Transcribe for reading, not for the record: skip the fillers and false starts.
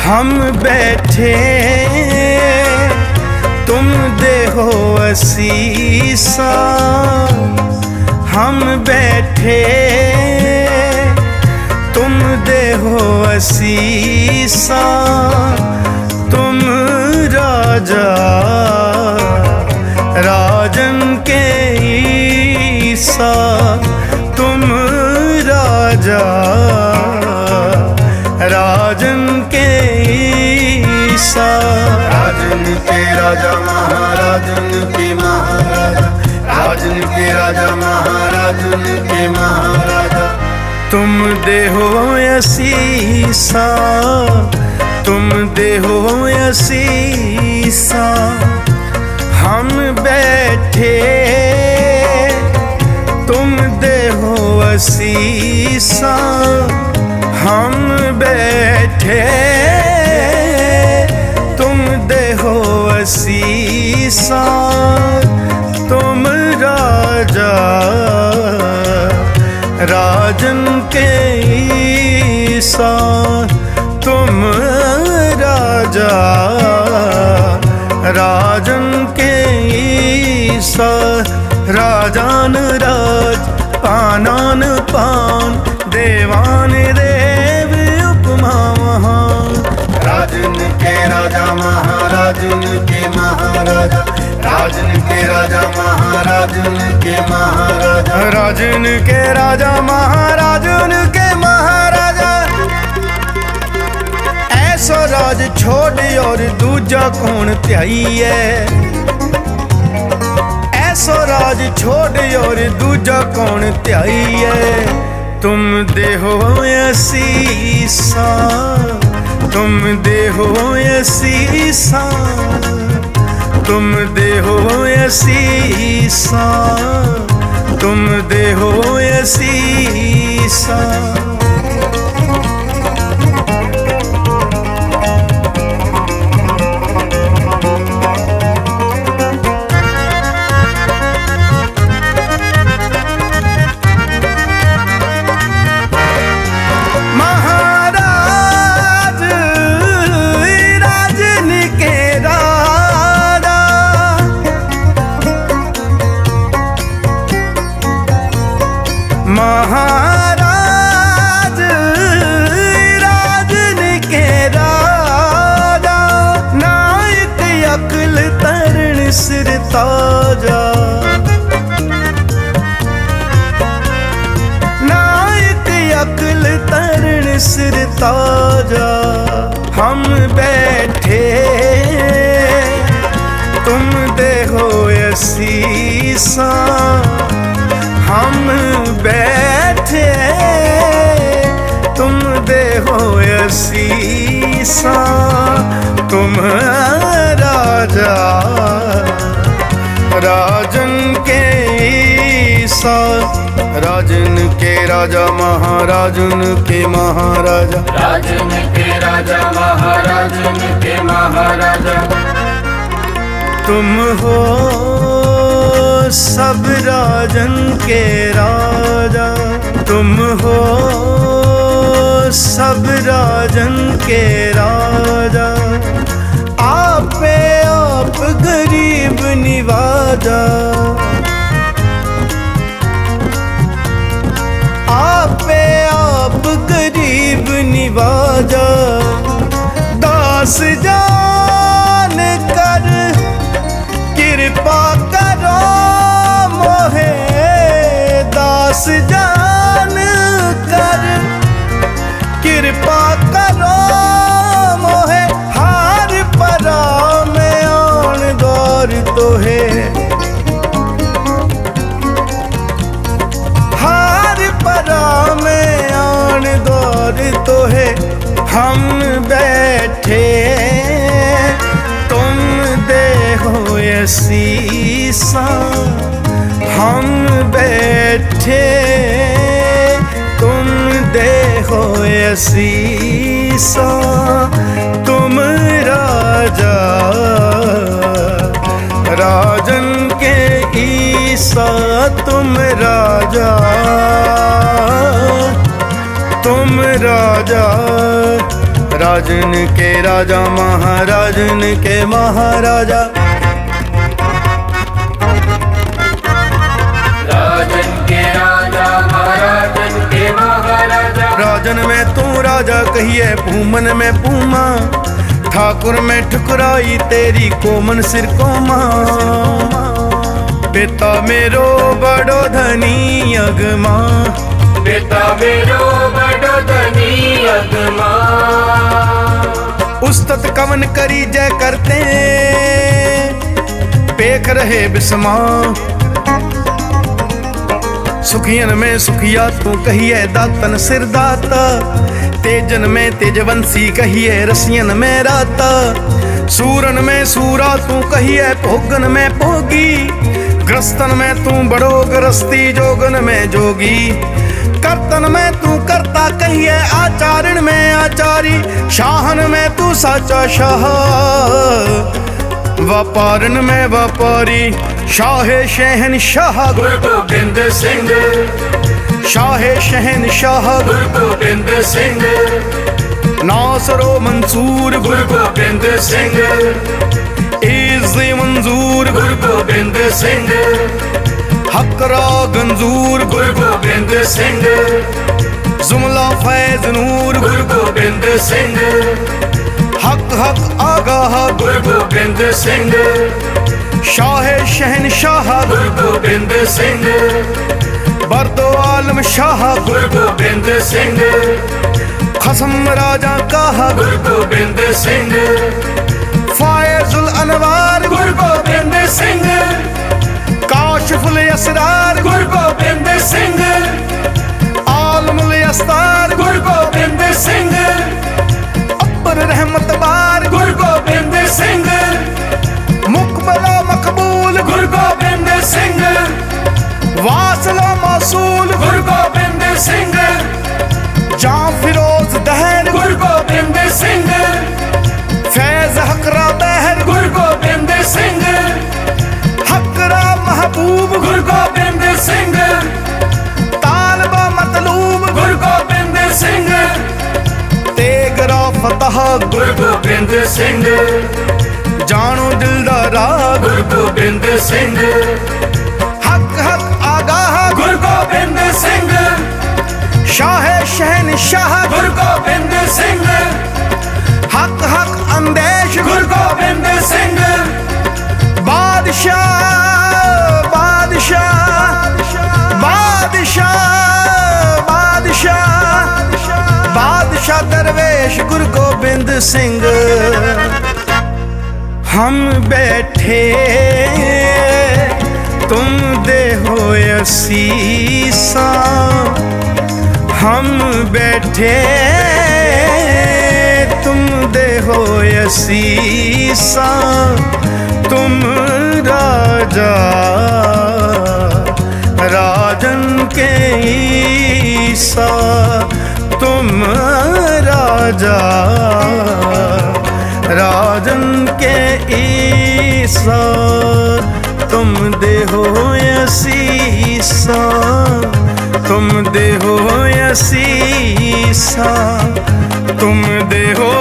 हम बैठे तुम देहो असीसा, हम बैठे तुम देहो असीसा, तुम राजा राजन के ईसा, तुम राजा राजन के ईसा। राजन के राजा महाराजन के महाराजा, राजन के राजा महाराजन के महाराजा, तुम देहो असीसा, तुम देहो असीसा। हम बैठे तुम देहो असीसा, हम बैठे तुम देहो असीसा, तुम राजा राजन के ईसा, तुम राजा राजन के ईसा। राजान राज पानान पान, देवान देव उपमा महान। राजन के राजा महाराजन के महाराजा, राजन के राजा महाराजन के महाराजा, राजन के राजा महाराजन के महाराजा। ऐसा राज छोड़ और दूजा कौन त्याइए, ऐसा राज छोड़ और दूजा कौन त्याइए। तुम देहो असीसा, तुम देहो असीसा, तुम देहो असीसा, तुम देहो असीसा। महाराज राजन के राजा, नायक अकल तरण सिर ताजा, नायक अकल तरण सिर ताजा। हम बैठे तुम देहो असीसा, हम बैठे तुम देहो असीसा, तुम राजा राजन के ईसा। राजन के राजा महाराजन के महाराजा, राजन के राजा महाराजन के महाराजा। तुम हो सब राजन के राजा, तुम हो सब राजन के राजा। आपे आप गरीब निवाजा, आपे आप गरीब निवाजा। दास जान कर कृपा करो मोहे, दास जान कर कृपा करो मोहे। हार परा में आन दौर तो है, हार परा में आन दौर तो है। हम बैठे तुम देहो असीसा, हम बैठे तुम देहो असीसा, तुम राजा राजन के ईसा, तुम राजा तुम राजा राजन के राजा महाराजन के महाराजा। राजन के राजा महाराजन के महाराजा। राजन में तू राजा कहिए पूमन में पूमा, ठाकुर में ठुकराई तेरी कोमन सिर को मां। पिता मेरो बड़ो धनी अगमा, पिता मेरो बड़ो धनी अगमा। उस्तत कवन करी जय करते पेख रहे बिस्मा। सुखियन में सुखिया तू कहिए दातन सिर दाता, तेजन में तेजवंशी कहिए रसियन में राता। सूरन में सूरा तू कहिए भोगन में भोगी, ग्रस्तन में तू बड़ो ग्रस्ती जोगन में जोगी। कर्तन में तू करता कहिए आचारण में आचारी, शाहन में तू साचा शाह व्यापारन में व्यापारी। शाहे शहनशाह गुरु गोबिंद सिंह, शाहे शहनशाह गुरु गोबिंद सिंह। नासरो मंसूर गुरु गोबिंद सिंह, इज़्ज़ मंजूर गुरु गोबिंद सिंह। हकरा गंजूर गुरु गोबिंद सिंह, जुमला फैज नूर गुरु गोबिंद सिंह। हक हक आगाह गुरु गोबिंद सिंह, शाहे शहनशाह गुरु गोबिंद सिंह। बरदो आलम शाह गुरु गोबिंद सिंह, खसम राजा का गुरु गोबिंद सिंह। फायजुल अनवार गुरु गोबिंद सिंह, काशिफुल असरार गुरु गोबिंद सिंह। आलमुल अस्तार गुरु गोबिंद सिंह, अब्बर रहमत बार गुरु गोबिंद सिंह। मुकबला मकबूल गुरु गोबिंद सिंह, वासला मौसूल गुरु गोबिंद सिंह। जां फिरोज दहर गुरु गोबिंद सिंह, फैज हकरा बहर गुरु गोबिंद सिंह। हकरा महबूब गुरु गोबिंद सिंह, तालबा मतलूब गुरु गोबिंद सिंह। तेगरा फतह गुरु गोबिंद सिंह, जानो दिलदारा गुरु गोबिंद सिंह। हक हक आगाह गुरु गोबिंद सिंह, शाहे शहनशाह गुरु गोबिंद सिंह। हक हक अंदेश गुरु गोबिंद सिंह, बादशाह बादशाह बादशाह बादशाह बादशाह दरवेश गुरु गोबिंद सिंह। हम बैठे तुम दे हो असीसा, हम बैठे तुम दे हो असीसा। तुम राजा राजन के ईसा, तुम राजा राजन के ईसा। तुम दे हो असीसा, तुम दे हो असीसा, तुम दे हो